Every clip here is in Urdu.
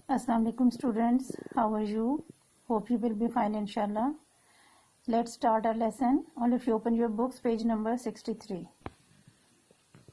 Assalamu alaikum students, how are you? Hope you will be fine inshallah. Let's start our lesson. All of you open your books, page number 63.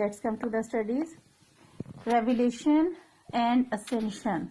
Let's come to the studies. Revelation and ascension.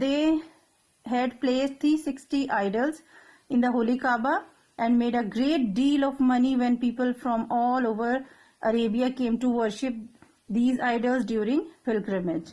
They had placed 360 idols in the Holy Kaaba and made a great deal of money when people from all over Arabia came to worship these idols during pilgrimage.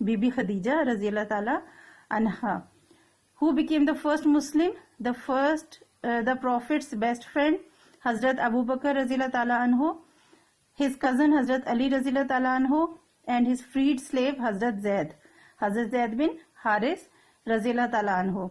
Bibi Khadija Raziyallahu Ta'ala Anha, who became the first Muslim, the Prophet's best friend Hazrat Abu Bakr Raziyallahu Ta'ala Anhu, his cousin Hazrat Ali Raziyallahu Ta'ala Anhu, and his freed slave Hazrat Zaid bin Haris Raziyallahu Ta'ala Anhu.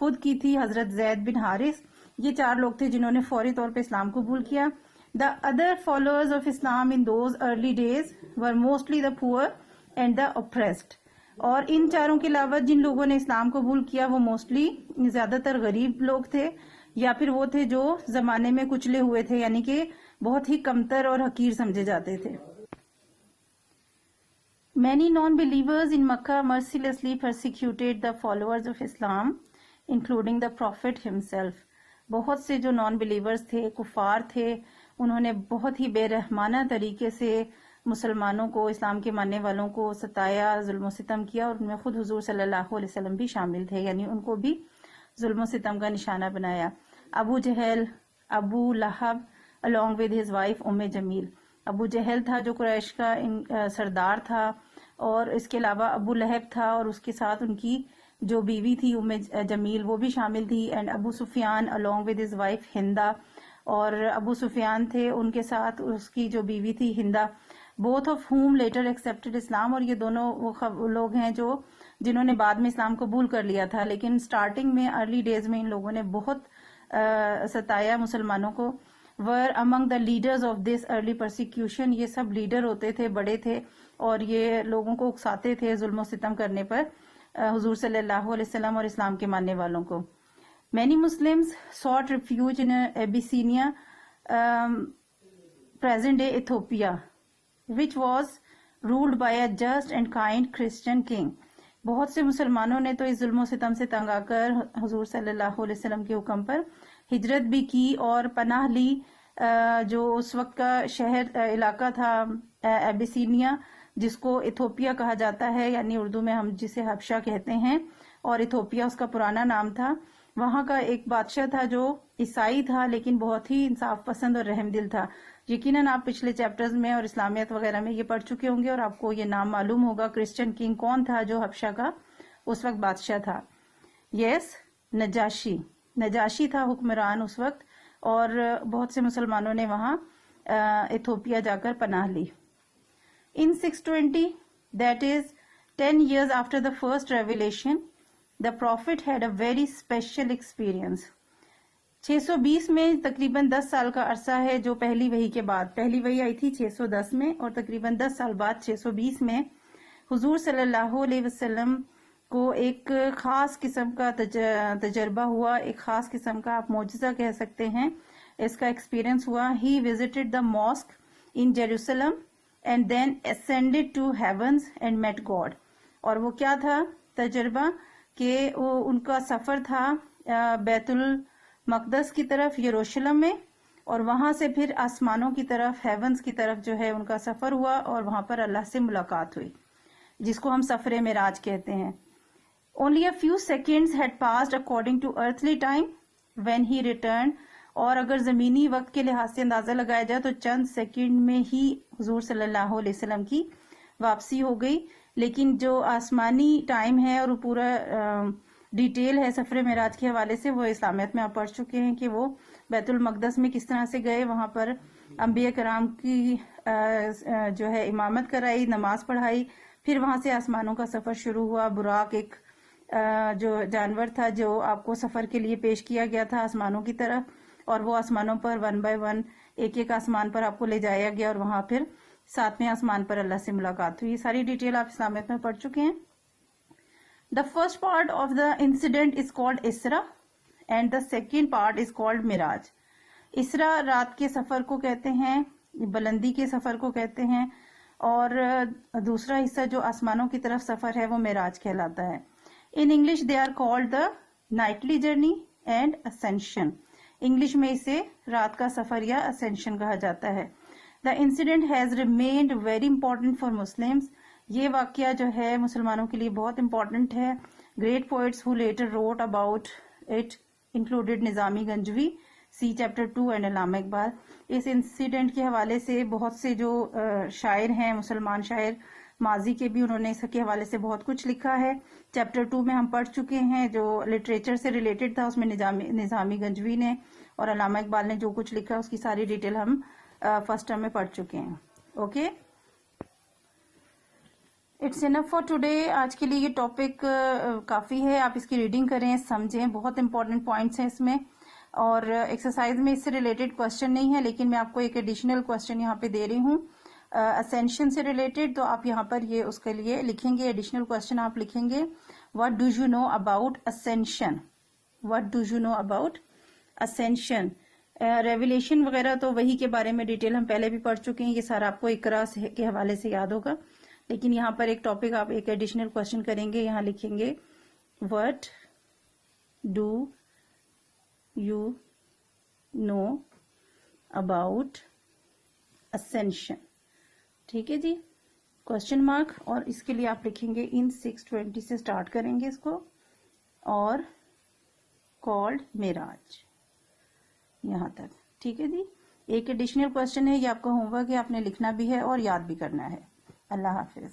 خود کی تھی حضرت زید بن حارث. یہ 4 لوگ تھے جنہوں نے فوری طور پہ اسلام قبول کیا. The other followers of Islam in those early days were mostly the poor and the oppressed. اور ان 4 کے علاوہ جن لوگوں نے اسلام قبول کیا وہ موسٹلی زیادہ تر غریب لوگ تھے یا پھر وہ تھے جو زمانے میں کچلے ہوئے تھے, یعنی کہ بہت ہی کمتر اور حقیر سمجھے جاتے تھے. Many non-believers in Makkah mercilessly persecuted the followers of Islam, including the Prophet himself. بہت سے جو نان بلیورز تھے, کفار تھے, انہوں نے بہت ہی بے رحمانہ طریقے سے مسلمانوں کو, اسلام کے ماننے والوں کو ستایا, ظلم و ستم کیا, اور ان میں خود حضور صلی اللہ علیہ وسلم بھی شامل تھے, یعنی ان کو بھی ظلم و ستم کا نشانہ بنایا. ابو جہل, ابو لہب along with his wife ام جمیل. ابو جہل تھا جو قریش کا سردار تھا, اور اس کے علاوہ ابو لہب تھا اور اس کے ساتھ ان کی جو بیوی تھی ام جمیل وہ بھی شامل تھی. And above Sufyan along with his wife ہندا, اور ابو سفیان تھے ان کے ساتھ اس کی جو بیوی تھی ہندا, both of whom later accepted اسلام. اور یہ دونوں وہ لوگ ہیں جو جنہوں نے بعد میں اسلام قبول کر لیا تھا, لیکن سٹارٹنگ میں ارلی ڈیز میں ان لوگوں نے بہت ستایا مسلمانوں کو. were among the leaders of this early persecution. یہ سب لیڈر ہوتے تھے, بڑے تھے, اور یہ لوگوں کو اکساتے تھے ظلم و ستم کرنے پر حضور صلی اللہ علیہ وسلم اور اسلام کے ماننے والوں کو. Many Muslims sought refuge in Abyssinia, present day Ethiopia, which was ruled by a just and kind Christian king. بہت سے مسلمانوں نے تو اس ظلم و ستم سے تنگ آ کر حضور صلی اللہ علیہ وسلم کے حکم پر ہجرت بھی کی اور پناہ لی جو اس وقت کا شہر علاقہ تھا ایبیسینیا, جس کو ایتھوپیا کہا جاتا ہے, یعنی اردو میں ہم جسے حبشہ کہتے ہیں, اور ایتھوپیا اس کا پرانا نام تھا. وہاں کا ایک بادشاہ تھا جو عیسائی تھا لیکن بہت ہی انصاف پسند اور رحم دل تھا. یقیناً آپ پچھلے چیپٹرز میں اور اسلامیت وغیرہ میں یہ پڑھ چکے ہوں گے اور آپ کو یہ نام معلوم ہوگا. کرسچن کنگ کون تھا جو حبشہ کا اس وقت بادشاہ تھا؟ یس, نجاشی. نجاشی تھا حکمران اس وقت, اور بہت سے مسلمانوں نے وہاں ایتھوپیا جا کر پناہ لی. In 620, that is 10 years after the first revelation, the prophet had a very special experience. 620 میں تقریباً 10 سال کا عرصہ ہے جو پہلی وحی کے بعد, پہلی وحی آئی تھی 610 میں, اور تقریباً 10 سال بعد 620 میں حضور صلی اللہ علیہ وسلم کو ایک خاص قسم کا تجربہ ہوا, ایک خاص قسم کا آپ معجزہ کہہ سکتے ہیں, اس کا ایکسپیرینس ہوا. He visited the mosque in Jerusalem and then ascended to heavens and met God. اور وہ کیا تھا تجربہ کہ ان کا سفر تھا بیت المقدس کی طرف یروشلم میں, اور وہاں سے پھر آسمانوں کی طرف, ہیونز کی طرف جو ہے ان کا سفر ہوا, اور وہاں پر اللہ سے ملاقات ہوئی, جس کو ہم سفر معراج کہتے ہیں. Only a few seconds had passed according to earthly time when he returned. اور اگر زمینی وقت کے لحاظ سے اندازہ لگایا جائے تو چند سیکنڈ میں ہی حضور صلی اللہ علیہ وسلم کی واپسی ہو گئی. لیکن جو آسمانی ٹائم ہے اور پورا ڈیٹیل ہے سفر معراج کے حوالے سے, وہ اسلامیت میں آپ پڑھ چکے ہیں کہ وہ بیت المقدس میں کس طرح سے گئے, وہاں پر انبیاء کرام کی جو ہے امامت کرائی, نماز پڑھائی, پھر وہاں سے آسمانوں کا سفر شروع ہوا. براق ایک جو جانور تھا جو آپ کو سفر کے لیے پیش کیا گیا تھا آسمانوں کی طرف, اور وہ آسمانوں پر 1 by 1 ایک ایک آسمان پر آپ کو لے جایا گیا, اور وہاں پھر 7ویں آسمان پر اللہ سے ملاقات ہوئی. یہ ساری ڈیٹیل آپ اسلامیت میں پڑھ چکے ہیں. The first part of the incident is called Isra and the second part is called Miraj. اسرا رات کے سفر کو کہتے ہیں, بلندی کے سفر کو کہتے ہیں, اور دوسرا حصہ جو آسمانوں کی طرف سفر ہے وہ معراج کہلاتا ہے. In English they are called the nightly journey and ascension. English میں اسے رات کا سفر یا ascension کہا جاتا ہے. The incident has remained very important for Muslims. یہ واقعہ جو ہے مسلمانوں کے لیے بہت امپورٹنٹ ہے. Great poets who later wrote about it included Nizami Ganjavi, see chapter 2, and Allama Iqbal. Us incident کے حوالے سے بہت سے جو شاعر ہیں, مسلمان شاعر ماضی کے بھی, انہوں نے اس کے حوالے سے بہت کچھ لکھا ہے. چیپٹر 2 میں ہم پڑھ چکے ہیں, جو لٹریچر سے ریلیٹڈ تھا اس میں نظامی گنجوی نے اور علامہ اقبال نے جو کچھ لکھا اس کی ساری ڈیٹیل ہم فرسٹ ٹرم میں پڑھ چکے ہیں. Okay, it's enough for today. آج کے لیے یہ ٹاپک کافی ہے. آپ اس کی ریڈنگ کریں, سمجھیں, بہت امپورٹنٹ پوائنٹس ہیں اس میں. اور ایکسرسائز میں اس سے ریلیٹڈ کوشچن نہیں ہے, لیکن میں آپ کو ایک ایڈیشنل کوشچن یہاں پہ دے رہی ہوں اسینشن سے ریلیٹڈ. تو آپ یہاں پر یہ اس کے لیے لکھیں گے, ایڈیشنل کوشچن آپ لکھیں گے, what do you know about ascension. What do you know about ascension. Revelation وغیرہ تو وہی کے بارے میں ڈیٹیل ہم پہلے بھی پڑھ چکے ہیں, یہ سارا آپ کو اقرا کے حوالے سے یاد ہوگا. لیکن یہاں پر ایک ٹاپک آپ ایک ایڈیشنل کوشچن کریں گے, یہاں لکھیں گے what do you know about ascension. ٹھیک ہے جی, کوشچن مارک. اور اس کے لیے آپ لکھیں گے ان 620 سے سٹارٹ کریں گے اس کو, اور کالڈ معراج یہاں تک. ٹھیک ہے جی, ایک ایڈیشنل کوشچن ہے, یہ آپ کا ہوم ورک ہے, آپ نے لکھنا بھی ہے اور یاد بھی کرنا ہے. اللہ حافظ.